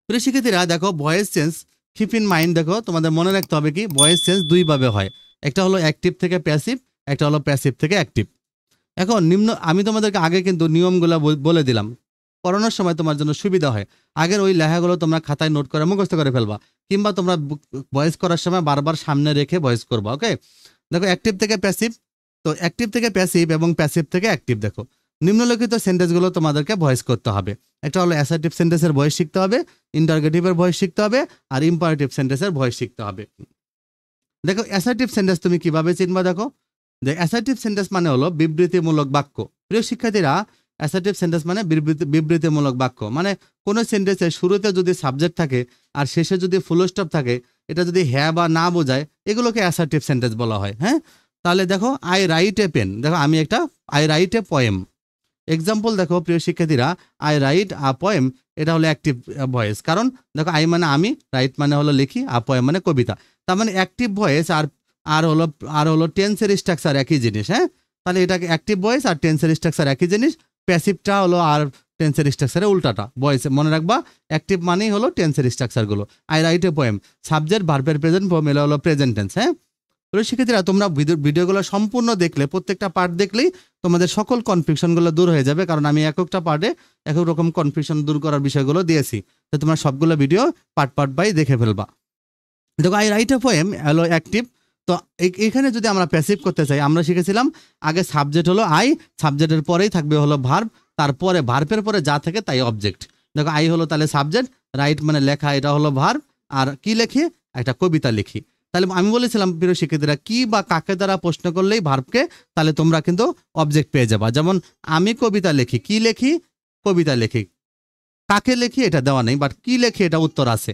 প্রিয় শিক্ষার্থীরা দেখো voice change keep in mind, দেখো তোমাদের মনে রাখতে হবে কি ভয়েস চেঞ্জ দুই ভাবে হয়, একটা হলো অ্যাক্টিভ থেকে প্যাসিভ, একটা হলো প্যাসিভ থেকে অ্যাক্টিভ। এখন আমি তোমাদেরকে আগে কিন্তু নিয়মগুলো বলে দিলাম, পড়ানোর সময় তোমার জন্য সুবিধা হয়। আগের ওই লেখাগুলো তোমরা খাতায় নোট করে মুখস্থ করে ফেলবা, কিংবা তোমরা ভয়েস করার সময় বারবার সামনে রেখে ভয়েস করবা। ওকে, দেখো অ্যাক্টিভ থেকে প্যাসিভ, তো অ্যাক্টিভ থেকে প্যাসিভ এবং প্যাসিভ থেকে অ্যাক্টিভ। দেখো নিম্নলিখিত সেন্টেন্সগুলো তোমাদেরকে ভয়েস করতে হবে। একটা হলো অ্যাসার্টিভ সেন্টেন্সের ভয়েস শিখতে হবে, ইন্টারগেটিভের ভয়েস শিখতে হবে, আর ইম্পারেটিভ সেন্টেন্সের ভয়েস শিখতে হবে। দেখো অ্যাসার্টিভ সেন্টেন্স তুমি কিভাবে চিনবা, দেখো যে অ্যাসার্টিভ সেন্টেন্স মানে হলো বিবৃতিমূলক বাক্য। প্রিয় শিক্ষার্থীরা, অ্যাসার্টিভ সেন্টেন্স মানে বিবৃতিমূলক বাক্য, মানে কোনো সেন্টেন্সের শুরুতে যদি সাবজেক্ট থাকে আর শেষে যদি ফুল স্টপ থাকে, এটা যদি হ্যাঁ বা না বোঝায়, এগুলোকে অ্যাসার্টিভ সেন্টেন্স বলা হয়। হ্যাঁ, তাহলে দেখো আই রাইট এ পেন, দেখো আমি একটা I write a poem. Example দেখো প্রিয় শিক্ষার্থীরা, আই রাইট আ পোয়েম, এটা হলো অ্যাক্টিভ ভয়েস, কারণ দেখো আই মানে আমি, রাইট মানে হলো লিখি, আ পোয়েম মানে কবিতা। তার মানে অ্যাক্টিভ ভয়েস আর হলো টেন্সের স্ট্রাকচার একই জিনিস। হ্যাঁ, তাহলে এটাকে অ্যাক্টিভ ভয়েস আর টেন্সের স্ট্রাকচার একই জিনিস, প্যাসিভটা হলো আর টেন্সের স্ট্রাকচারের উল্টাটা। ভয়েস মনে রাখবা, অ্যাক্টিভ মানেই হলো টেন্সের স্ট্রাকচারগুলো। I write a poem, subject ভার্বের প্রেজেন্ট ফর্ম, এলো হলো প্রেজেন্ট টেন্স। হ্যাঁ, শিক্ষার্থীরা তোমরা ভিডিওগুলো সম্পূর্ণ দেখলে, প্রত্যেকটা পার্ট দেখলেই তোমাদের সকল কনফিউশনগুলো দূর হয়ে যাবে, কারণ আমি এক একটা পার্টে এক এক রকম কনফিউশন দূর করার বিষয়গুলো দিয়েছি, তো তোমরা সবগুলো ভিডিও পার্ট বাই দেখে ফেলবা। দেখো আই রাইট এ পোয়েম হলো অ্যাক্টিভ। তো এখানে যদি আমরা প্যাসিভ করতে চাই, আমরা শিখেছিলাম আগে সাবজেক্ট হলো আই, সাবজেক্টের পরেই থাকবে হলো ভার্ব, তারপরে ভার্বের পরে যা থাকে তাই অবজেক্ট। দেখো আই হলো তাহলে সাবজেক্ট, রাইট মানে লেখা, এটা হলো ভার্ব, আর কি লেখি, একটা কবিতা লিখি। তাহলে আমি বলেছিলাম প্রিয় শিক্ষার্থীরা, কি বা কাকে দ্বারা প্রশ্ন করলেই ভার্বকে, তাহলে তোমরা কিন্তু অবজেক্ট পেয়ে যাবা। যেমন আমি কবিতা লিখি, কি লেখি, কবিতা লিখি। কাকে লিখি এটা দেওয়া নেই, বাট কি লেখি এটা উত্তর আছে।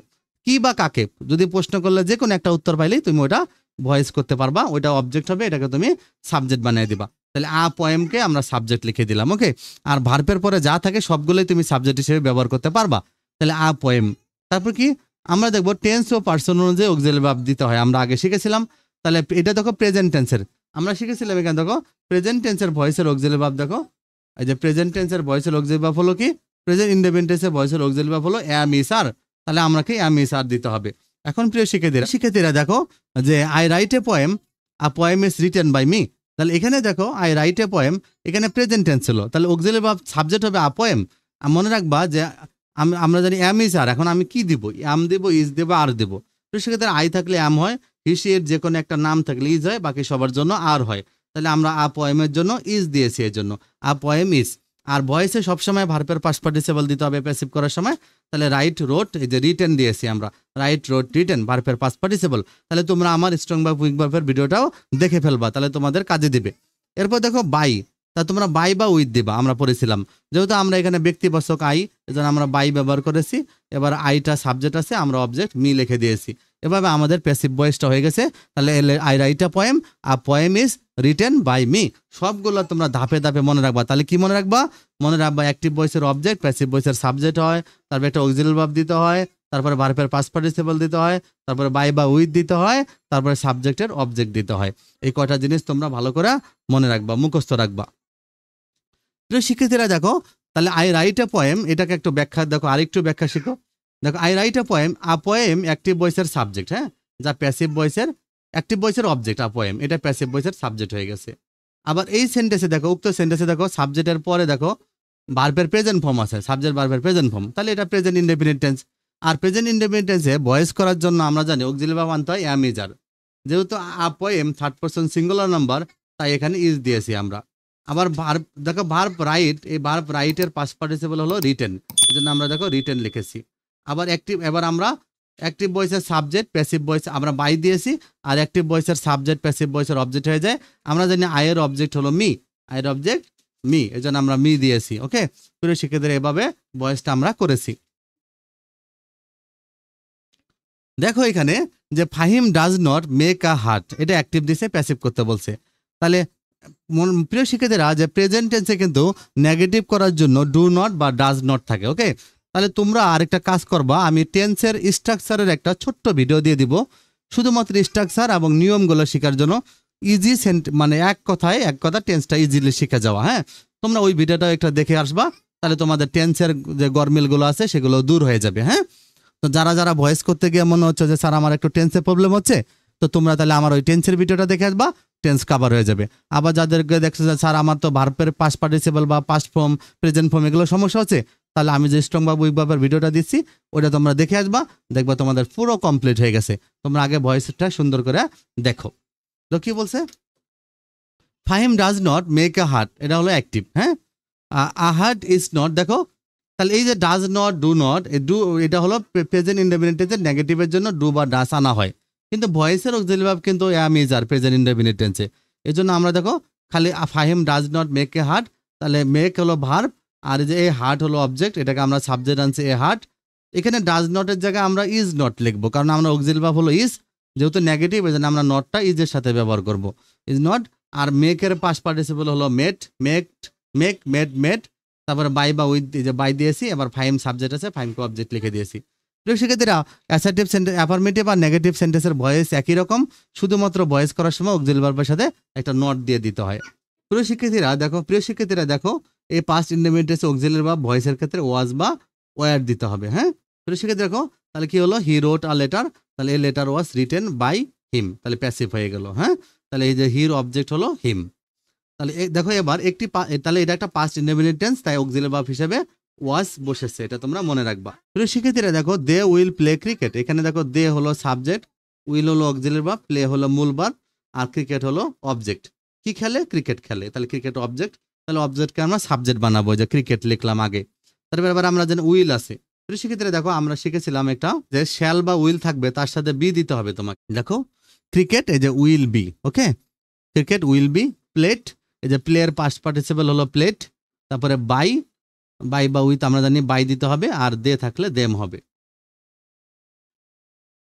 কি বা কাকে যদি প্রশ্ন করলে যে কোনো একটা উত্তর পাইলেই তুমি ওটা ভয়েস করতে পারবা, ওইটা অবজেক্ট হবে, এটাকে তুমি সাবজেক্ট বানিয়ে দিবা। তাহলে আ পোয়েমকে আমরা সাবজেক্ট লিখে দিলাম। ওকে, আর ভার্বের পরে যা থাকে সবগুলোই তুমি সাবজেক্ট হিসেবে ব্যবহার করতে পারবা। তাহলে আ পোয়েম। তারপর কি আমরা দেখবো টেন্স ও পার্সন অনুযায়ী অক্সিলারি ভার্ব দিতে হয়, আমরা আগে শিখেছিলাম। তাহলে এটা দেখো প্রেজেন্ট টেন্সের, আমরা শিখেছিলাম এখানে দেখো প্রেজেন্ট টেন্সের ভয়েসের অক্সিলারি ভার্ব। দেখো এই যে প্রেজেন্ট টেন্সের ভয়েসের অক্সিলারি ভার্ব হলো কি, প্রেজেন্ট ইনডেফিনিট টেন্সের ভয়েসের অক্সিলারি ভার্ব হলো অ্যাম ইজ আর, তাহলে আমাকে অ্যাম ইজ আর দিতে হবে। এখন প্রিয় শিক্ষার্থীরা দেখো যে I write a poem, a poem is written by me. তাহলে এখানে দেখো আই রাইট এ পোয়েম, এখানে প্রেজেন্ট টেন্স ছিল, তাহলে অক্সিলারি ভার্ব সাবজেক্ট হবে আ পোয়েম। মনে রাখবা যে আমরা জানি অ্যাম ইজ আর, এখন আমি কি দিব, অ্যাম দেব, ইজ দেব, আর দেব। তো সেক্ষেত্রে আই থাকলে অ্যাম হয়, হিসি এর যে কোনো একটা নাম থাকলে ইজ হয়, বাকি সবার জন্য আর হয়। তাহলে আমরা আ পোয়েমের জন্য ইজ দিয়েছি, এর জন্য আ পোয়েম ইজ। আর ভয়েসে সবসময় ভার্বের পাস্ট পার্টিসিপল দিতে হবে প্যাসিভ করার সময়। তাহলে রাইট রোট, এই যে রিটেন দিয়েছি আমরা, রাইট রোট রিটেন ভার্বের পাস্ট পার্টিসিপল। তাহলে তোমরা আমার স্ট্রং বা উইক ভার্বের ভিডিওটাও দেখে ফেলবা, তাহলে তোমাদের কাজে দিবে। এরপর দেখো বাই, তা তোমরা বাই বা উইথ দিবা, আমরা পড়েছিলাম। যেহেতু আমরা এখানে ব্যক্তিবাচক আই, এজন্য আমরা বাই ব্যবহার করেছি। এবার আইটা সাবজেক্ট আছে, আমরা অবজেক্ট মি লিখে দিয়েছি। এভাবে আমাদের প্যাসিভ ভয়েসটা হয়ে গেছে। তাহলে I write a poem, a poem is written by me. সবগুলো তোমরা ধাপে ধাপে মনে রাখবা। তাহলে কি মনে রাখবা, মনে রাখবা অ্যাক্টিভ ভয়েসের অবজেক্ট, প্যাসিভ ভয়েসের সাবজেক্ট হয়, তারপর একটা অক্সিলারি ভার্ব দিতে হয়, তারপরে ভার্বের পাস্ট পার্টিসিপল দিতে হয়, তারপরে বাই বা উইথ দিতে হয়, তারপরে সাবজেক্টের অবজেক্ট দিতে হয়। এই কয়টা জিনিস তোমরা ভালো করে মনে রাখবা, মুখস্থ রাখবা। প্রিয় শিক্ষার্থীরা দেখো, তাহলে আই রাইট এ পোয়েম, এটাকে একটু ব্যাখ্যা দেখো, আরেকটু ব্যাখ্যা শিখো। দেখো I write a poem, a poem active ভয়েসের সাবজেক্ট, হ্যাঁ, যা প্যাসিভ ভয়েসের, অ্যাক্টিভ ভয়েসের অবজেক্ট আ পোয়েম, এটা প্যাসিভ ভয়েসের সাবজেক্ট হয়ে গেছে। আবার এই সেন্টেন্সে দেখো, উক্ত সেন্টেন্সে দেখো সাবজেক্টের পরে দেখো ভার্বের প্রেজেন্ট ফর্ম আছে, সাবজেক্ট ভার্বের প্রেজেন্ট ফর্ম, তাহলে এটা প্রেজেন্ট ইনডেফিনিট টেন্স। আর প্রেজেন্ট ইনডেফিনিট টেন্সে ভয়েস করার জন্য আমরা জানি অক্সিলারি ভার্ব আনতে হয় অ্যাম ইজ আর। যেহেতু a poem third person singular number, তাই এখানে ইজ দিয়েছি আমরা। আবার ভার্ব দেখো, ভার্ব রাইট, এই ভার্ব রাইটের পাস্ট পার্টিসিপল হলো রিটেন, এজন্য আমরা দেখো রিটেন লিখেছি। আবার অ্যাক্টিভ, এবার আমরা অ্যাক্টিভ ভয়েসের সাবজেক্ট, প্যাসিভ ভয়েস আমরা বাই দিয়েছি, আর অ্যাক্টিভ ভয়েসের সাবজেক্ট প্যাসিভ ভয়েসের অবজেক্ট হয়ে যায়। আমরা জানি আয়ের অবজেক্ট হলো মি, আয়ের অবজেক্ট মি, এজন্য আমরা মি দিয়েছি। ওকে, প্রিয় শিক্ষার্থীরা এভাবে ভয়েসটা আমরা করেছি। দেখো এখানে যে Fahim does not make a heart, এটা অ্যাক্টিভ দিছে, প্যাসিভ করতে বলছে। তাহলে প্রিয় শিক্ষার্থীরা যে প্রেজেন্ট টেন্সে কিন্তু নেগেটিভ করার জন্য ডু নট বা ডাজ নট থাকে। ওকে, তাহলে তোমরা আরেকটা কাজ করবা, আমি টেন্সের স্ট্রাকচারের একটা ছোট্ট ভিডিও দিয়ে দিব, শুধুমাত্র স্ট্রাকচার এবং নিয়মগুলো শেখার জন্য, ইজি মানে এক কথা টেন্সটা ইজিলি শিখে যাওয়া। হ্যাঁ, তোমরা ওই ভিডিওটা একটা দেখে আসবা, তাহলে তোমাদের টেন্সের যে গরমিলগুলো আছে সেগুলো দূর হয়ে যাবে। হ্যাঁ, তো যারা যারা ভয়েস করতে গিয়ে মনে হচ্ছে যে স্যার আমার একটু টেন্সের প্রবলেম হচ্ছে, তো তোমরা তাহলে আমার ওই টেন্সের ভিডিওটা দেখে আসবা, টেন্স কভার হয়ে যাবে। আবার যাদেরকে দেখছো যে স্যার আমার তো ভার্বের পাস্ট পার্টিসিপল বা পাস্ট ফর্ম, প্রেজেন্ট ফর্ম এগুলো সমস্যা হচ্ছে, তাহলে আমি যে স্ট্রং বা উইক ভার্বের ভিডিওটা দিচ্ছি ওটা তোমরা দেখে আসবা, দেখবা তোমাদের পুরো কমপ্লিট হয়ে গেছে। তোমরা আগে ভয়েসটা সুন্দর করে দেখো। তো কি বলছে, Fahim does not make a heart, এটা হলো অ্যাক্টিভ। হ্যাঁ, আ হার্ট ইজ নট, দেখো তাহলে এই যে does not, do not, do এটা হলো প্রেজেন্ট ইনডেফিনিট টেন্সের নেগেটিভের জন্য ডু বা ডাস আনা হয়, কিন্তু ভয়েসের অক্সিলারি ভার্ব কিন্তু অ্যাম ইজ আর প্রেজেন্ট ইনডেফিনিট টেন্সে। এই জন্য আমরা দেখো খালি Fahim does not make a heart, তাহলে মেক হলো ভার্ব, আর এই যে এ হার্ট হলো অবজেক্ট, এটাকে আমরা সাবজেক্ট আনছি এ হার্ট। এখানে ডাজ নটের জায়গায় আমরা ইজ নট লিখবো, কারণ আমরা অক্সিলারি ভার্ব হলো ইজ, যেহেতু নেগেটিভ এই জন্য আমরা নটটা ইজের সাথে ব্যবহার করব, ইজ নট। আর মেকের পাস্ট পার্টিসিপল হলো মেট, মেক, মেড। তারপরে বাই বা উইথ, যে বাই দিয়েছি, এবার ফাইম সাবজেক্ট আছে, ফাইমকে অবজেক্ট লিখে দিয়েছি। প্রিয় শিক্ষার্থীরা, অ্যাসার্টিভ সেন্টেন্স, অ্যাফার্মেটিভ আর নেগেটিভ সেন্টেন্সের ভয়েস একই রকম, শুধুমাত্র ভয়েস করার সময় অক্সিলারি ভার্বের সাথে একটা নট দিয়ে দিতে হয়। প্রিয় শিক্ষার্থীরা দেখো এই পাস্ট ইনডেফিনিট টেন্সে অক্সিলারি ভার্ব ভয়েসের ক্ষেত্রে ওয়াজ বা ওয়ার দিতে হবে। হ্যাঁ, প্রিয় শিক্ষার্থী দেখো তাহলে কি হলো, হি রোট আ লেটার, তাহলে এই letter was written by him, তাহলে প্যাসিভ হয়ে গেল। হ্যাঁ, তাহলে এই যে হির অবজেক্ট হলো হিম। তাহলে দেখো এবার তাহলে এটা একটা পাস্ট ইনডেফিনিট টেন্স, তাই অক্সিলারি ভার্ব হিসেবে ওয়াজ বসেছে, এটা তোমরা মনে রাখবা। প্রিয় শিক্ষার্থীরা দেখো দে উইল প্লে ক্রিকেট, এখানে দেখো দে হলো সাবজেক্ট, উইল হলো অক্সিলারি ভার্ব, প্লে হলো মূল ভার্ব, আর ক্রিকেট হলো অবজেক্ট। কি খেলে, ক্রিকেট খেলে, তাহলে ক্রিকেট অবজেক্ট, তাহলে অবজেক্টকে আমরা সাবজেক্ট বানাবো, যে ক্রিকেট লিখলাম আগে। তারপর এবার আমরা যেন উইল আছে, প্রিয় শিক্ষার্থীরা দেখো আমরা শিখেছিলাম একটা যে শ্যাল বা উইল থাকবে, তার সাথে বি দিতে হবে তোমাকে। দেখো ক্রিকেট, এই যে will be, okay, cricket will be plate, এই যে প্লেয়ার পাস্ট পার্টিসিপল হলো প্লেট, তারপরে বাই বা উইথ আমরা জানি বাই দিতে হবে, আর দে থাকলে দেম হবে।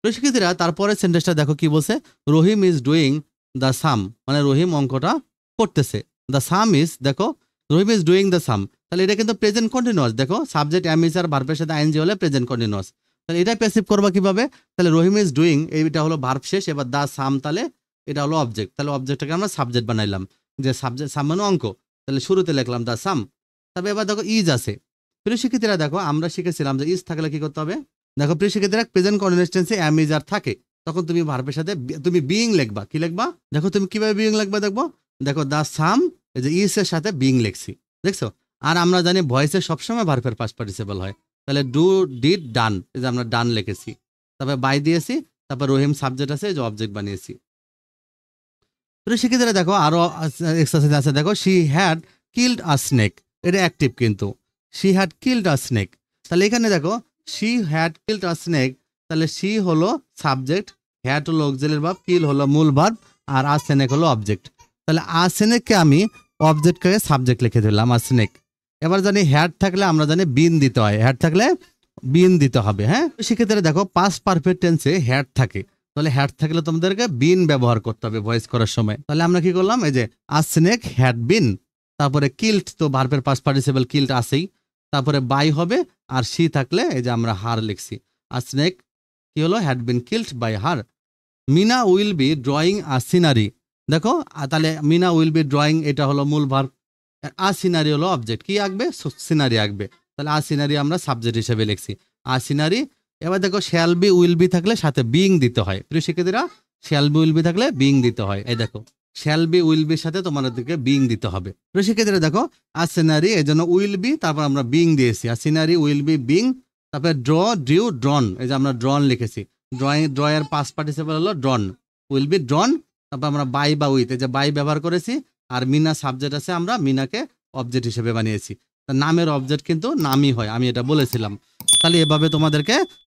শিক্ষার্থীরা তারপরে সেন্টেন্সটা দেখো কি বলছে, রহিম ইজ ডুইং দ্য সাম, মানে রহিম অঙ্কটা করতেছে। দ্য সাম ইজ, দেখো রহিম ইজ ডুইং দ্য সাম, তাহলে এটা কিন্তু প্রেজেন্ট কন্টিনিউয়াস, দেখো সাবজেক্ট এম ইজ আর ভার্বের সাথে আইএনজি হলে প্রেজেন্ট কন্টিনিউয়াস, তাহলে এটা প্যাসিভ করবা কিভাবে, তাহলে রহিম ইজ ডুইং, এইটা হলো ভার্ব শেষ, এবার দ্য সাম, তাহলে এটা হলো অবজেক্ট, তাহলে অবজেক্টটাকে আমরা সাবজেক্ট বানাইলাম, যে সাবজেক্ট সাম মানে অঙ্ক, তাহলে শুরুতে লিখলাম দ্য সাম। তবে এবার দেখো ইজ আছে, প্রিয় শিক্ষার্থীরা দেখো আমরা শিখেছিলাম যে ইজ থাকলে কি করতে হবে, দেখো প্রিয় শিক্ষার্থীরা প্রেজেন্ট কন্টিনিউয়াস টেন্সে এম ইজ আর থাকে, তখন তুমি ভার্বের সাথে তুমি বিইং লিখবা, কি লিখবা, দেখো তুমি কিভাবে বিইং লিখবা, দেখো দ্য সাম, এই যে ইজ এর সাথে বিইং লিখছি, দেখছো। আর আমরা জানি ভয়েসে সবসময় ভার্বের পাস্ট পার্টিসিপল হয়, তাহলে ডু, ডিড, ডান, এই যে আমরা ডান লিখেছি, তারপরে বাই দিয়েছি, তারপর রহিম সাবজেক্ট আছে, যে অবজেক্ট বানিয়েছি। প্রিয় শিক্ষার্থীরা দেখো আরো এক্সারসাইজ আছে, দেখো she had killed a snake, এটা অ্যাক্টিভ কিন্তু, she had killed a snake, তাহলে এখানে দেখো she had killed a snake, তাহলে শি হলো সাবজেক্ট, হ্যাড হলো অক্সিলারি ভার্ব, কিল হলো মূল ভার্ব, আর আ স্নেক হলো অবজেক্ট, তাহলে আ স্নেককে আমি অবজেক্টকে সাবজেক্ট লিখে দিলাম আ স্নেক। এবার জানি হ্যাড থাকলে আমরা জানি বিন দিতে হয়, হ্যাড থাকলে বিন দিতে হবে। হ্যাঁ, সেক্ষেত্রে দেখো পাস্ট পারফেক্ট টেন্সে হ্যাড থাকে, তাহলে হ্যাড থাকলে তোমাদেরকে বিন ব্যবহার করতে হবে ভয়েস করার সময়। তাহলে আমরা কি করলাম, এই যে আ স্নেক হ্যাড বিন, তারপরে কিল্ড, তো ভার্বের পাস্ট পার্টিসিপল কিল্ড আছেই, তারপরে বাই হবে, আর শি থাকলে এই যে আমরা হার লিখছি, আ স্নেক কি হলো, had been killed by her. Meena will be drawing a scenery, দেখো তাহলে মিনা উইল বি ড্রয়িং, এটা হলো মূল ভার্ব, আ সিনারি হলো অবজেক্ট, কি আঁকবে, সিনারি আঁকবে, তাহলে আ সিনারি আমরা সাবজেক্ট হিসেবে লিখছি, আ সিনারি। এবার দেখো শ্যাল বি উইল বি থাকলে সাথে বিইং দিতে হয়, প্রিয় শিক্ষার্থীরা শ্যাল বি উইল বি থাকলে বিইং দিতে হয়, এই দেখো শ্যাল বি উইল বির সাথে তোমাদেরকে বিইং দিতে হবে। প্রিয় শিক্ষার্থীরা দেখো আ সিনারি, এই জন্য উইল বি, তারপর আমরা বিইং দিয়েছি, আ সিনারি উইল বি বিইং, তারপরে ড্র, ডিউ, ড্রন, এই যে আমরা ড্রন লিখেছি, ড্রয়ের পাস্ট পার্টিসিপল হলো ড্রন, উইল বি ড্রন, তারপর আমরা বাই বা উইথ, এই যে বাই ব্যবহার করেছি, আর মিনা সাবজেক্ট আছে, আমরা মিনাকে অবজেক্ট হিসেবে বানিয়েছি, নামের অবজেক্ট কিন্তু নামই হয়, আমি এটা বলেছিলাম। তাহলে এভাবে তোমাদেরকে